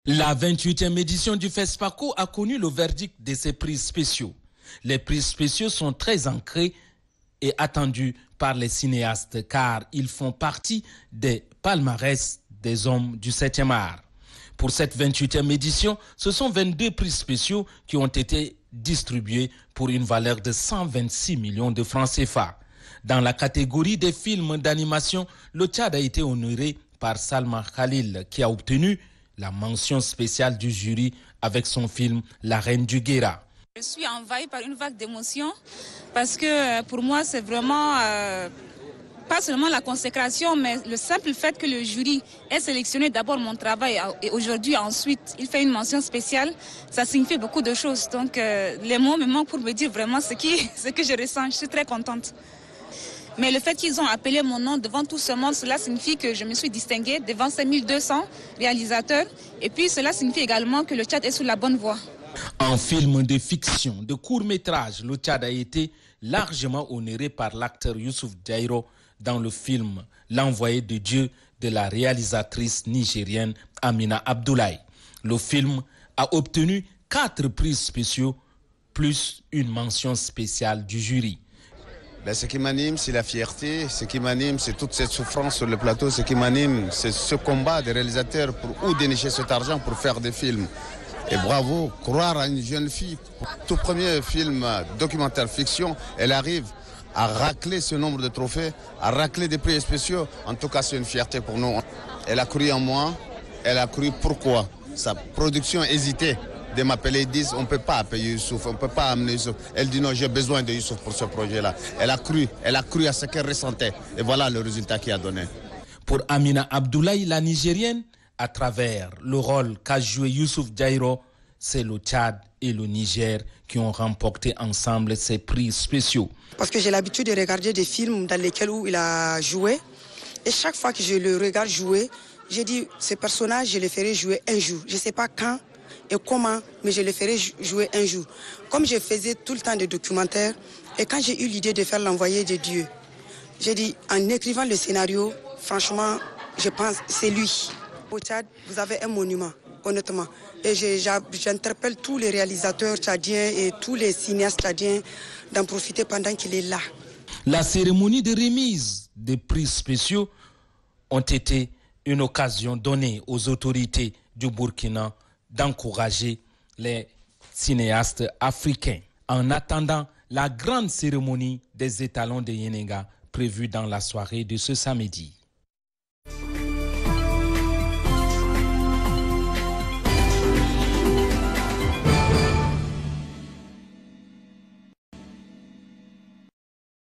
La 28e édition du FESPACO a connu le verdict de ses prix spéciaux. Les prix spéciaux sont très ancrés et attendus par les cinéastes car ils font partie des palmarès des hommes du 7e art. Pour cette 28e édition, ce sont 22 prix spéciaux qui ont été distribués pour une valeur de 126 millions de francs CFA. Dans la catégorie des films d'animation, le Tchad a été honoré par Salma Khalil qui a obtenu la mention spéciale du jury avec son film La Reine du Guéra. Je suis envahie par une vague d'émotions parce que pour moi c'est vraiment pas seulement la consécration mais le simple fait que le jury ait sélectionné d'abord mon travail et aujourd'hui ensuite il fait une mention spéciale, ça signifie beaucoup de choses. Donc les mots me manquent pour me dire vraiment ce que je ressens, je suis très contente. Mais le fait qu'ils ont appelé mon nom devant tout ce monde, cela signifie que je me suis distinguée devant ces 1200 réalisateurs. Et puis cela signifie également que le Tchad est sur la bonne voie. En film de fiction, de court-métrage, le Tchad a été largement honoré par l'acteur Youssouf Diairo dans le film L'Envoyé de Dieu de la réalisatrice nigérienne Amina Abdoulaye. Le film a obtenu 4 prix spéciaux plus une mention spéciale du jury. Ce qui m'anime, c'est la fierté. Ce qui m'anime, c'est toute cette souffrance sur le plateau. Ce qui m'anime, c'est ce combat des réalisateurs pour où dénicher cet argent pour faire des films. Et bravo, croire à une jeune fille. Tout premier film documentaire fiction, elle arrive à racler ce nombre de trophées, à racler des prix spéciaux. En tout cas, c'est une fierté pour nous. Elle a cru en moi. Elle a cru pourquoi. Sa production hésitait de m'appeler, ils disent on ne peut pas payer Youssouf, on ne peut pas amener Youssouf. Elle dit non, j'ai besoin de Youssouf pour ce projet-là. Elle a cru à ce qu'elle ressentait. Et voilà le résultat qu'il a donné. Pour Amina Abdoulaye, la Nigérienne, à travers le rôle qu'a joué Youssouf Diairo, c'est le Tchad et le Niger qui ont remporté ensemble ces prix spéciaux. Parce que j'ai l'habitude de regarder des films dans lesquels il a joué. Et chaque fois que je le regarde jouer, j'ai dit, ce personnage, je le ferai jouer un jour. Je ne sais pas quand et comment, mais je le ferai jouer un jour. Comme je faisais tout le temps des documentaires, et quand j'ai eu l'idée de faire L'Envoyé de Dieu, j'ai dit, en écrivant le scénario, franchement, je pense que c'est lui. Au Tchad, vous avez un monument, honnêtement. Et j'interpelle tous les réalisateurs tchadiens et tous les cinéastes tchadiens d'en profiter pendant qu'il est là. La cérémonie de remise des prix spéciaux ont été une occasion donnée aux autorités du Burkina d'encourager les cinéastes africains. En attendant la grande cérémonie des étalons de Yenenga prévue dans la soirée de ce samedi.